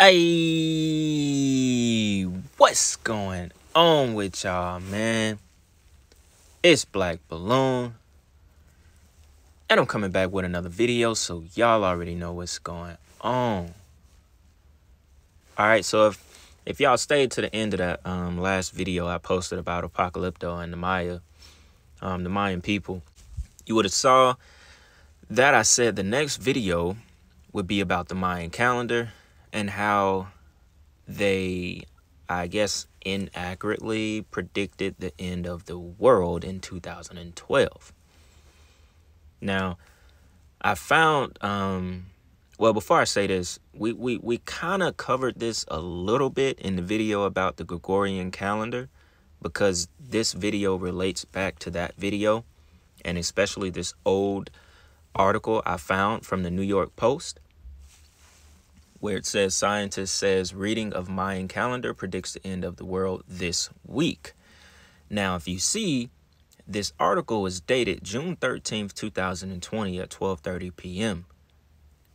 Hey, what's going on with y'all, man? It's Black Balloon, and I'm coming back with another video, so y'all already know what's going on. Alright, so if y'all stayed to the end of that last video I posted about Apocalypto and the Mayan people, you would have saw that I said the next video would be about the Mayan calendar and how they, I guess, inaccurately predicted the end of the world in 2012. Now, I found, well, before I say this, we kind of covered this a little bit in the video about the Gregorian calendar, because this video relates back to that video, and especially this old article I found from the New York Post, where it says, scientist says reading of Mayan calendar predicts the end of the world this week. Now, if you see, this article was dated June 13th, 2020 at 12:30 p.m.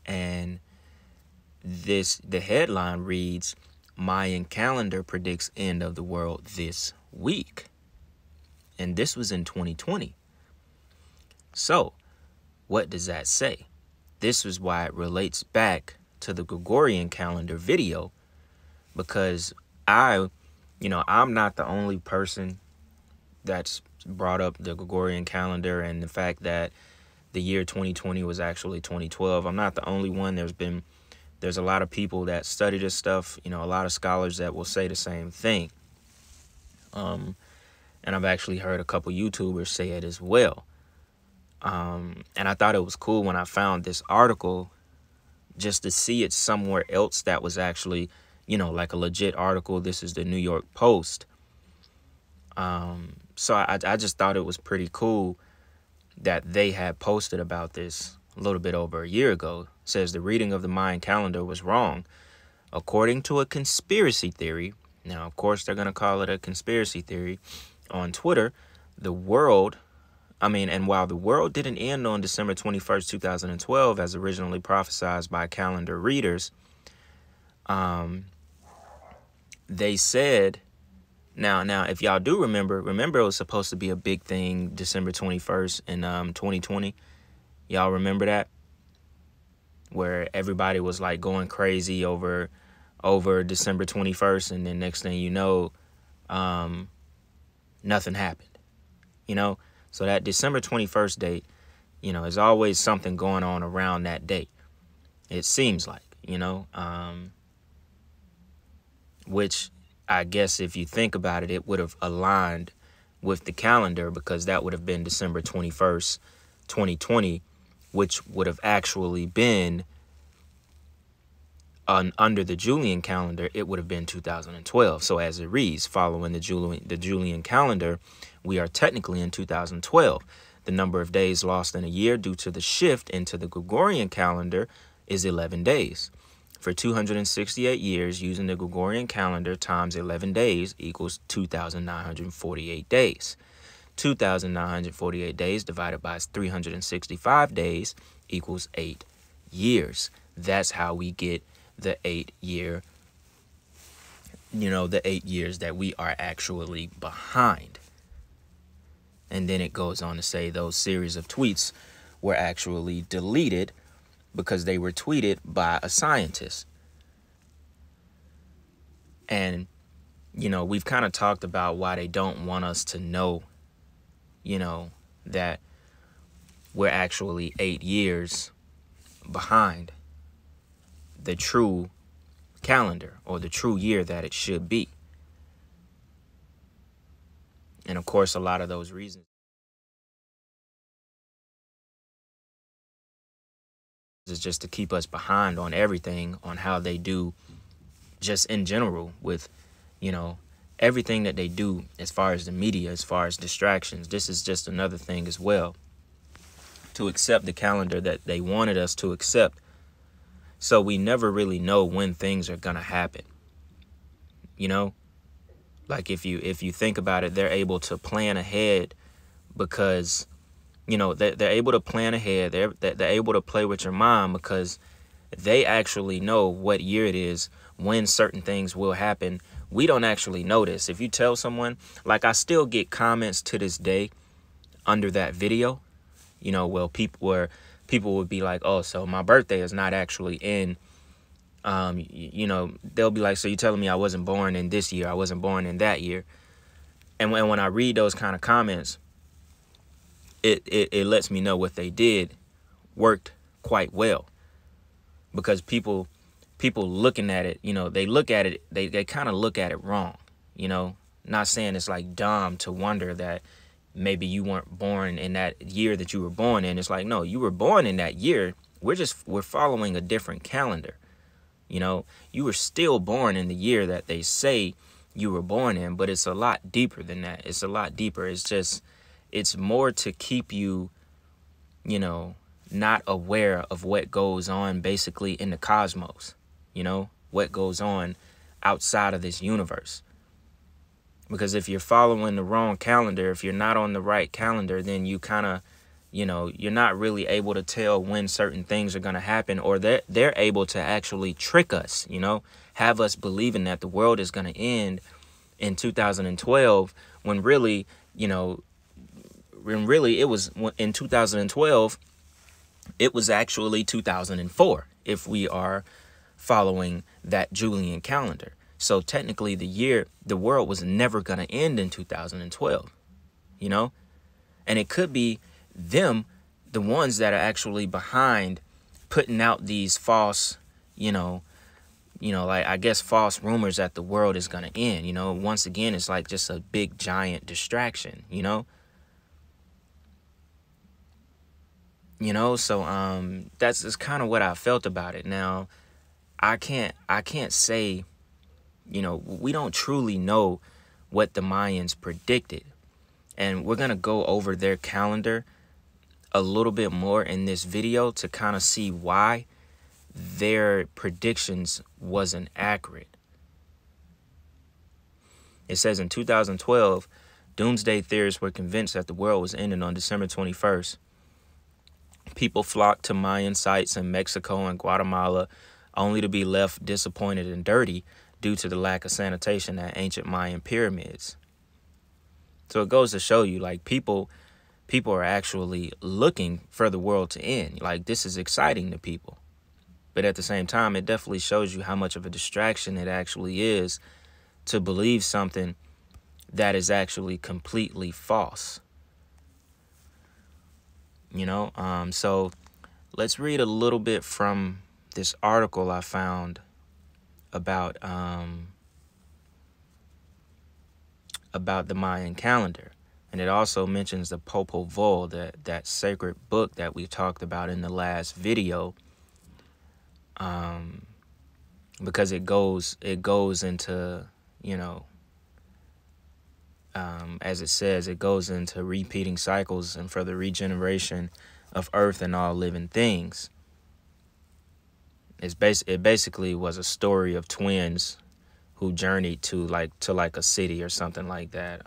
And the headline reads, Mayan calendar predicts end of the world this week. And this was in 2020. So, what does that say? This is why it relates back to the Gregorian calendar video, because I'm not the only person that's brought up the Gregorian calendar and the fact that the year 2020 was actually 2012. I'm not the only one. There's a lot of people that study this stuff, a lot of scholars that will say the same thing. And I've actually heard a couple YouTubers say it as well. And I thought it was cool when I found this article, just to see it somewhere else that was actually, like a legit article. This is the New York Post. So I just thought it was pretty cool that they had posted about this a little bit over a year ago. It says the reading of the Mayan calendar was wrong. According to a conspiracy theory, now, of course, they're going to call it a conspiracy theory on Twitter, and while the world didn't end on December 21st, 2012, as originally prophesied by calendar readers, they said, now, if y'all do remember it was supposed to be a big thing December 21st in 2020. Y'all remember that? Where everybody was like going crazy over December 21st, and then next thing you know, nothing happened. So that December 21st date, there's always something going on around that date. It seems like, which I guess if you think about it, it would have aligned with the calendar, because that would have been December 21st, 2020, which would have actually been under the Julian calendar, it would have been 2012. So as it reads, following the Julian calendar, we are technically in 2012. The number of days lost in a year due to the shift into the Gregorian calendar is 11 days. For 268 years, using the Gregorian calendar times 11 days equals 2,948 days. 2,948 days divided by 365 days equals 8 years. That's how we get the 8 year, the 8 years that we are actually behind. And then it goes on to say those series of tweets were actually deleted because they were tweeted by a scientist. And, we've kind of talked about why they don't want us to know, that we're actually 8 years behind the true calendar, or the true year that it should be. And of course, a lot of those reasons is just to keep us behind on everything, on how they do just in general with, everything that they do as far as the media, as far as distractions. This is just another thing as well, to accept the calendar that they wanted us to accept. So we never really know when things are going to happen. Like if you think about it, they're able to plan ahead because, they're able to plan ahead. They're able to play with your mind because they actually know what year it is when certain things will happen, we don't actually notice. If you tell someone, like I still get comments to this day under that video, you know, where people would be like, oh, so my birthday is not actually in, you know, they'll be like, so you're telling me I wasn't born in this year, I wasn't born in that year. And when I read those kind of comments, it lets me know what they did worked quite well, because people looking at it, you know, they look at it, they kind of look at it wrong, you know. Not saying it's like dumb to wonder that maybe you weren't born in that year that you were born in. It's like, no, you were born in that year. We're following a different calendar. You know, you were still born in the year that they say you were born in, but it's a lot deeper than that. It's a lot deeper. It's more to keep you, you know, not aware of what goes on basically in the cosmos, you know, what goes on outside of this universe. Because if you're following the wrong calendar, if you're not on the right calendar, then you kind of, you know, you're not really able to tell when certain things are going to happen, or they're able to actually trick us, you know, have us believing that the world is going to end in 2012 when really, you know, it was in 2012, it was actually 2004 if we are following that Julian calendar. So technically the world was never going to end in 2012, you know, and it could be them, the ones that are actually behind putting out these false, you know, like, I guess, false rumors that the world is going to end. You know, once again, it's like just a big giant distraction, you know. So that's kind of what I felt about it. Now, I can't say, you know, we don't truly know what the Mayans predicted. And we're going to go over their calendar a little bit more in this video to kind of see why their predictions wasn't accurate. It says in 2012, doomsday theorists were convinced that the world was ending on December 21st. People flocked to Mayan sites in Mexico and Guatemala only to be left disappointed and dirty due to the lack of sanitation at ancient Mayan pyramids. So it goes to show you, like, people are actually looking for the world to end. Like, this is exciting to people. But at the same time, it definitely shows you how much of a distraction it actually is to believe something that is actually completely false. You know, so let's read a little bit from this article I found about the Mayan calendar. And it also mentions the Popol Vuh, that sacred book that we talked about in the last video, because it goes into, you know, as it says, it goes into repeating cycles and for the regeneration of earth and all living things. It basically was a story of twins who journeyed to like a city or something like that.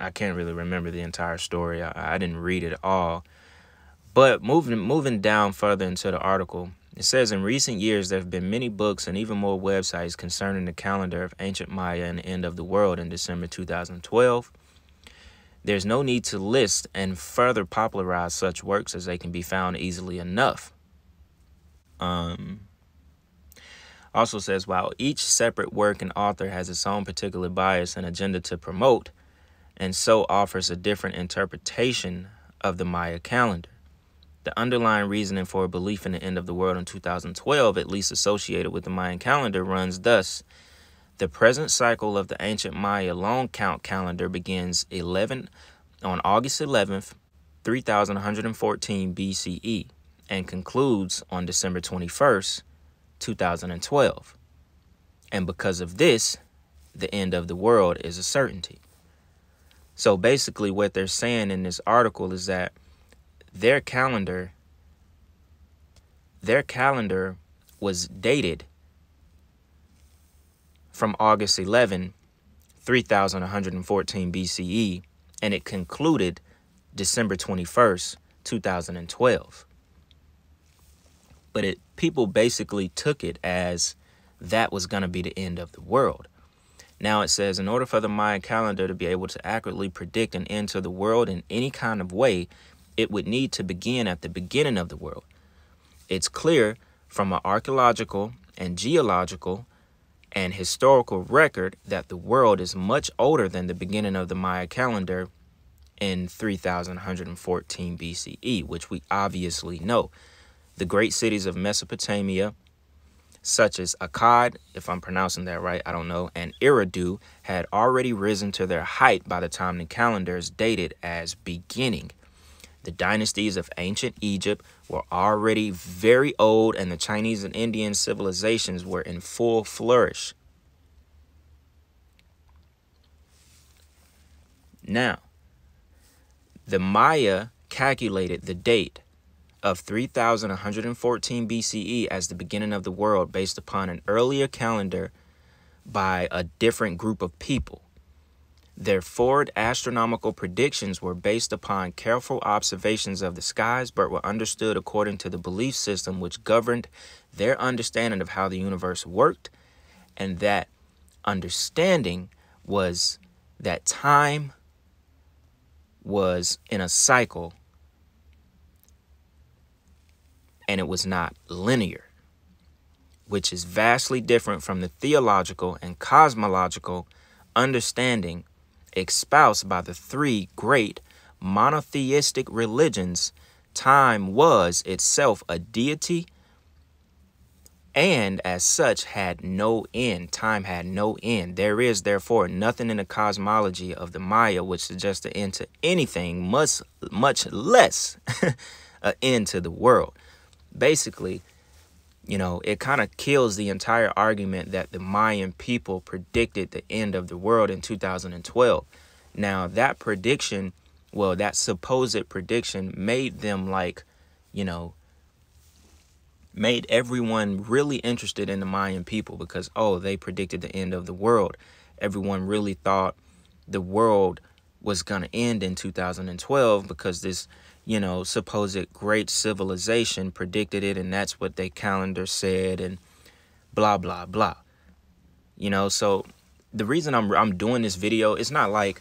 I can't really remember the entire story. I didn't read it all. But moving down further into the article, it says, in recent years, there have been many books and even more websites concerning the calendar of ancient Maya and the end of the world in December 2012. There's no need to list and further popularize such works, as they can be found easily enough. Also says, while each separate work and author has its own particular bias and agenda to promote, and so offers a different interpretation of the Maya calendar, the underlying reasoning for a belief in the end of the world in 2012, at least associated with the Mayan calendar, runs thus. The present cycle of the ancient Maya long count calendar begins on August 11th, 3114 BCE, and concludes on December 21st, 2012. And because of this, the end of the world is a certainty. So basically what they're saying in this article is that their calendar was dated from August 11, 3114 BCE, and it concluded December 21st, 2012. But people basically took it as that was going to be the end of the world. Now it says, in order for the Mayan calendar to be able to accurately predict an end to the world in any kind of way, it would need to begin at the beginning of the world. It's clear from an archaeological and geological and historical record that the world is much older than the beginning of the Maya calendar in 3114 BCE, which we obviously know. The great cities of Mesopotamia, such as Akkad, if I'm pronouncing that right, I don't know, and Eridu, had already risen to their height by the time the calendar is dated as beginning. The dynasties of ancient Egypt were already very old, and the Chinese and Indian civilizations were in full flourish. Now, the Maya calculated the date of 3114 BCE as the beginning of the world based upon an earlier calendar by a different group of people. Their forward astronomical predictions were based upon careful observations of the skies, but were understood according to the belief system which governed their understanding of how the universe worked, and that understanding was that time was in a cycle and it was not linear, which is vastly different from the theological and cosmological understanding espoused by the three great monotheistic religions. Time was itself a deity and as such had no end. Time had no end. There is therefore nothing in the cosmology of the Maya which suggests the end to anything, much less an end to the world. Basically, you know, it kind of kills the entire argument that the Mayan people predicted the end of the world in 2012. Now, that prediction, well, that supposed prediction made them like, you know, made everyone really interested in the Mayan people because, oh, they predicted the end of the world. Everyone really thought the world was going to end in 2012 because this, you know, supposed great civilization predicted it, and that's what their calendar said, and blah, blah, blah. You know, so the reason I'm doing this video, it's not like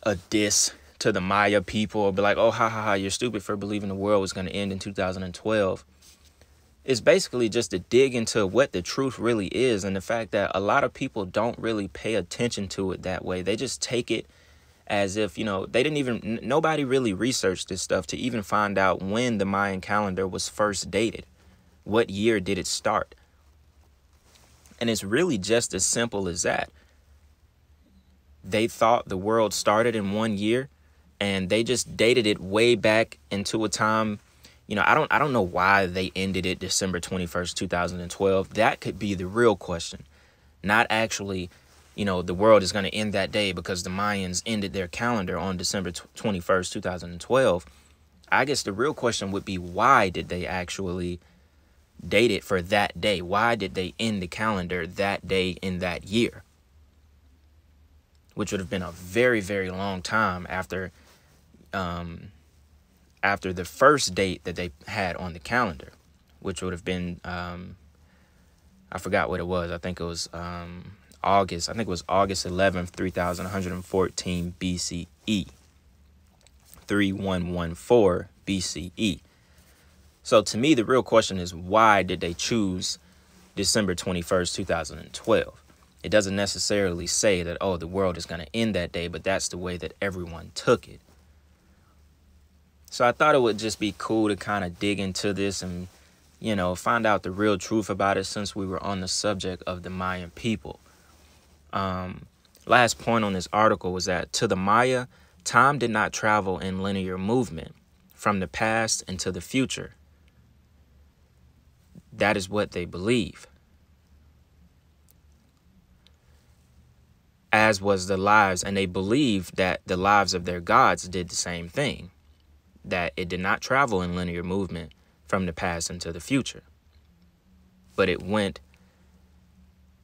a diss to the Maya people or be like, oh, ha, ha, ha, you're stupid for believing the world was going to end in 2012. It's basically just to dig into what the truth really is, and the fact that a lot of people don't really pay attention to it that way. They just take it as if, you know, nobody really researched this stuff to even find out when the Mayan calendar was first dated. What year did it start? And it's really just as simple as that. They thought the world started in 1 year, and they just dated it way back into a time. You know, I don't know why they ended it December 21st, 2012. That could be the real question. Not actually, you know, the world is going to end that day because the Mayans ended their calendar on December 21st, 2012. I guess the real question would be, why did they actually date it for that day? Why did they end the calendar that day in that year? Which would have been a very, very long time after the first date that they had on the calendar, which would have been, I forgot what it was. I think it was August. I think it was August 11th, 3114 BCE. 3114 BCE. So to me, the real question is, why did they choose December 21st, 2012? It doesn't necessarily say that, oh, the world is going to end that day, but that's the way that everyone took it. So I thought it would just be cool to kind of dig into this and, you know, find out the real truth about it since we were on the subject of the Mayan people. Last point on this article was that to the Maya, time did not travel in linear movement from the past into the future. That is what they believe. As was the lives, and they believed that the lives of their gods did the same thing. That it did not travel in linear movement from the past into the future. But it went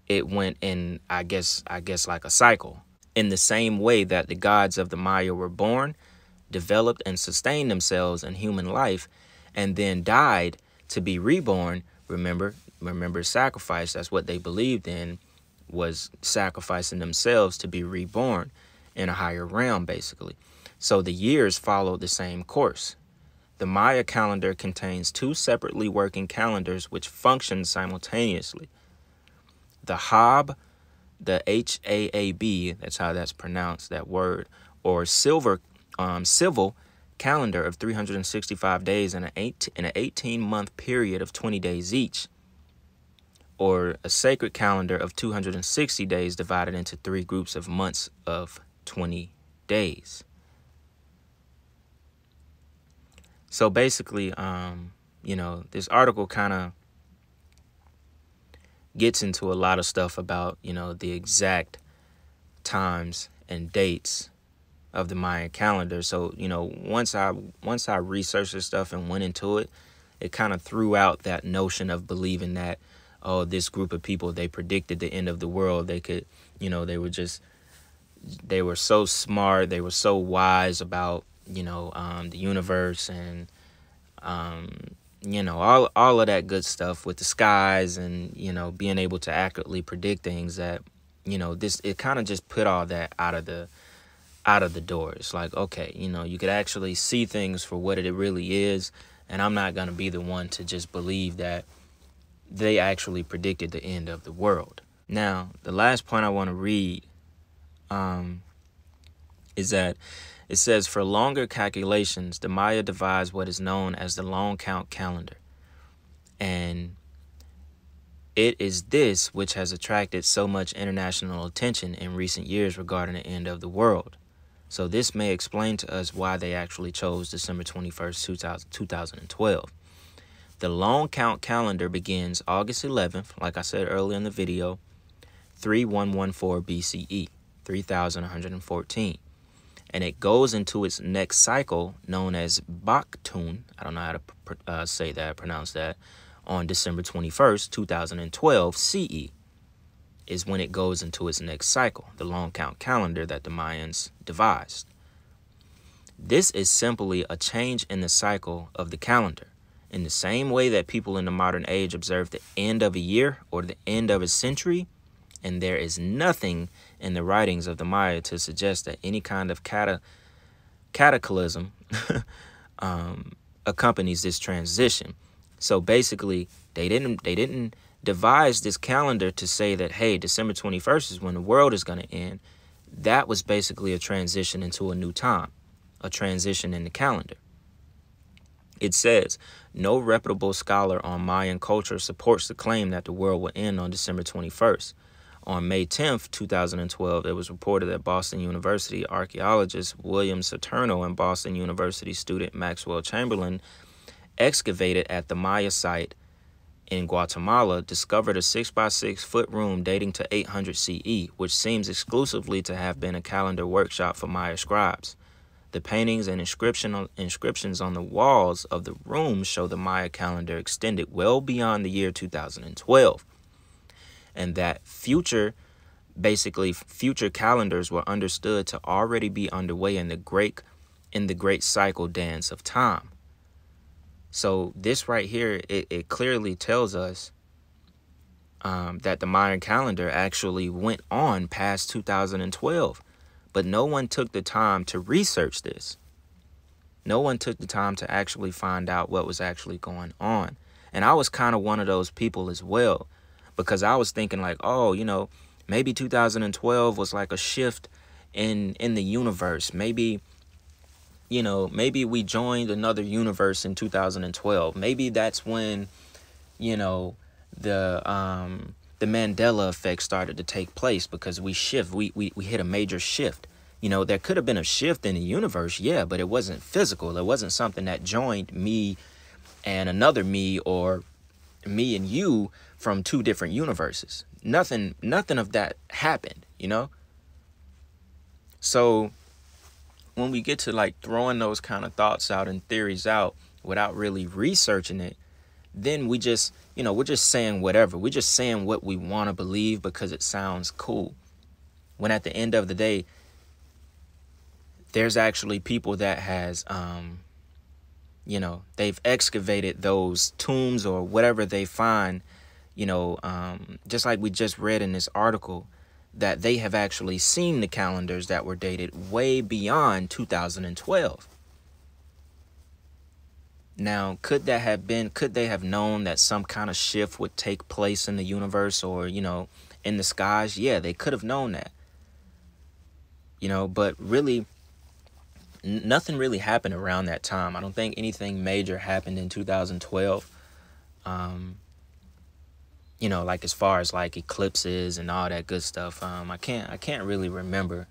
in, I guess like a cycle. In the same way that the gods of the Maya were born, developed, and sustained themselves in human life, and then died to be reborn. Remember sacrifice. That's what they believed in, was sacrificing themselves to be reborn in a higher realm, basically. So the years followed the same course. The Maya calendar contains two separately working calendars which function simultaneously. The Hab, the Haab, that's how that's pronounced, that word, or civil calendar of 365 days in an 18-month period of 20 days each, or a sacred calendar of 260 days divided into 3 groups of months of 20 days. So basically, this article kind of gets into a lot of stuff about, the exact times and dates of the Mayan calendar. So, once I researched this stuff and went into it, it kind of threw out that notion of believing that, oh, this group of people, they predicted the end of the world. They could, they were so smart. They were so wise about, the universe and, all of that good stuff with the skies and, being able to accurately predict things that, it kind of just put all that out of the door. It's like, okay, you could actually see things for what it really is. And I'm not going to be the one to just believe that they actually predicted the end of the world. Now, the last point I want to read is that it says, for longer calculations, the Maya devised what is known as the long count calendar. And it is this which has attracted so much international attention in recent years regarding the end of the world. So this may explain to us why they actually chose December 21st, 2012. The long count calendar begins August 11th, like I said earlier in the video, 3114 BCE, 3114. And it goes into its next cycle, known as Baktun. I don't know how to pronounce that, on December 21st, 2012 CE, is when it goes into its next cycle, the long count calendar that the Mayans devised. This is simply a change in the cycle of the calendar. In the same way that people in the modern age observe the end of a year or the end of a century, and there is nothing in the writings of the Maya to suggest that any kind of cataclysm accompanies this transition. So basically, they didn't devise this calendar to say that, hey, December 21st is when the world is going to end. That was basically a transition into a new time, a transition in the calendar. It says, no reputable scholar on Mayan culture supports the claim that the world will end on December 21st. On May 10th, 2012, it was reported that Boston University archaeologist William Saturno and Boston University student Maxwell Chamberlain excavated at the Maya site in Guatemala discovered a 6-by-6-foot room dating to 800 CE, which seems exclusively to have been a calendar workshop for Maya scribes. The paintings and inscriptions on the walls of the room show the Maya calendar extended well beyond the year 2012. And that future calendars were understood to already be underway in the great cycle dance of time. So this right here, it clearly tells us that the Mayan calendar actually went on past 2012, but no one took the time to research this. No one took the time to actually find out what was actually going on. And I was kind of one of those people as well, because I was thinking like, oh, maybe 2012 was like a shift in the universe. Maybe we joined another universe in 2012. Maybe that's when, the Mandela effect started to take place, because we hit a major shift. There could have been a shift in the universe, yeah, but it wasn't physical. It wasn't something that joined me and another me, or me and you from two different universes. Nothing of that happened, So when we get to like throwing those kind of thoughts out and theories out without really researching it, then we're just saying whatever. We're just saying what we want to believe because it sounds cool. When at the end of the day, there's actually people that has, you know, they've excavated those tombs or whatever they find, you know, just like we just read in this article, that they have actually seen the calendars that were dated way beyond 2012. Now, could they have known that some kind of shift would take place in the universe or, you know, in the skies? Yeah, they could have known that. You know, but really, nothing really happened around that time. I don't think anything major happened in 2012. You know, like as far as like eclipses and all that good stuff. I can't really remember.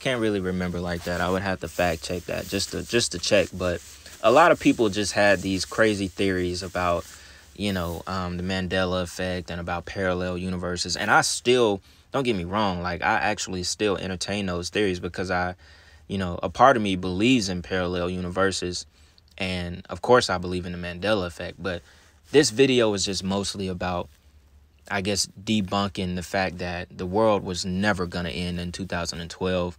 Can't really remember like that. I would have to fact check that just to check. But a lot of people just had these crazy theories about, you know, the Mandela effect and about parallel universes. And I still, don't get me wrong, like I actually still entertain those theories because you know, a part of me believes in parallel universes. And of course I believe in the Mandela effect. But this video is just mostly about, I guess, debunking the fact that the world was never going to end in 2012.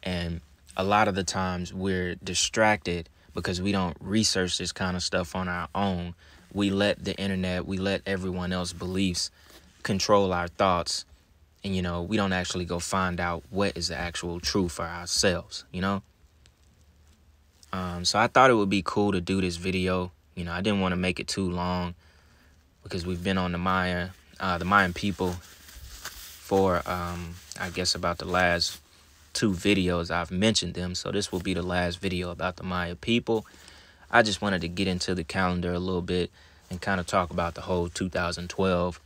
And a lot of the times we're distracted because we don't research this kind of stuff on our own. We let the internet, we let everyone else's beliefs control our thoughts. And, you know, we don't actually go find out what is the actual truth for ourselves, you know? So I thought it would be cool to do this video. You know, I didn't want to make it too long because we've been on the Mayan people for, I guess, about the last 2 videos I've mentioned them. So this will be the last video about the Maya people. I just wanted to get into the calendar a little bit and kind of talk about the whole 2012,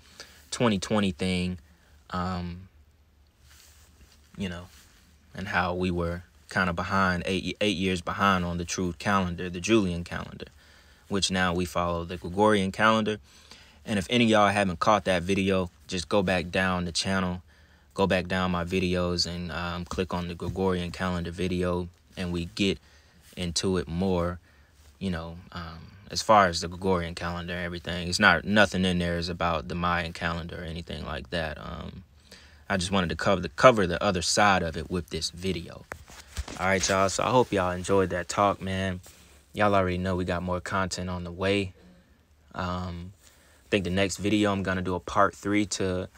2020 thing, you know, and how we were kind of behind, 8 years behind on the true calendar, the Julian calendar, which now we follow the Gregorian calendar. And if any of y'all haven't caught that video, just go back down the channel, go back down my videos and click on the Gregorian calendar video, and we get into it more, you know, as far as the Gregorian calendar and everything. It's nothing in there is about the Mayan calendar or anything like that. I just wanted to cover the other side of it with this video. All right, y'all. So I hope y'all enjoyed that talk, man. Y'all already know we got more content on the way. I think the next video I'm gonna do a part 3 to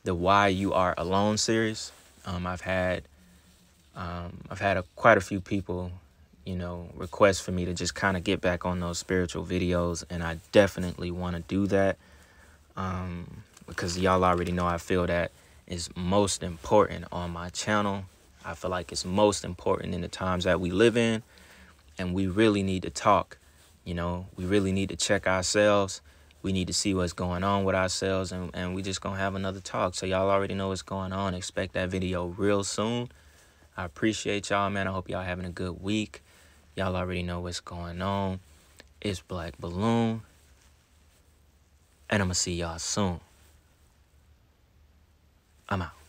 the Why You Are Alone series. I've had quite a few people, you know, request for me to just kind of get back on those spiritual videos, and I definitely want to do that because y'all already know I feel that is most important on my channel. I feel like it's most important in the times that we live in, and we really need to talk. You know, we really need to check ourselves. We need to see what's going on with ourselves, and we just gonna have another talk. So y'all already know what's going on. Expect that video real soon. I appreciate y'all, man. I hope y'all having a good week. Y'all already know what's going on. It's Black Balloon, and I'm gonna see y'all soon. I'm out.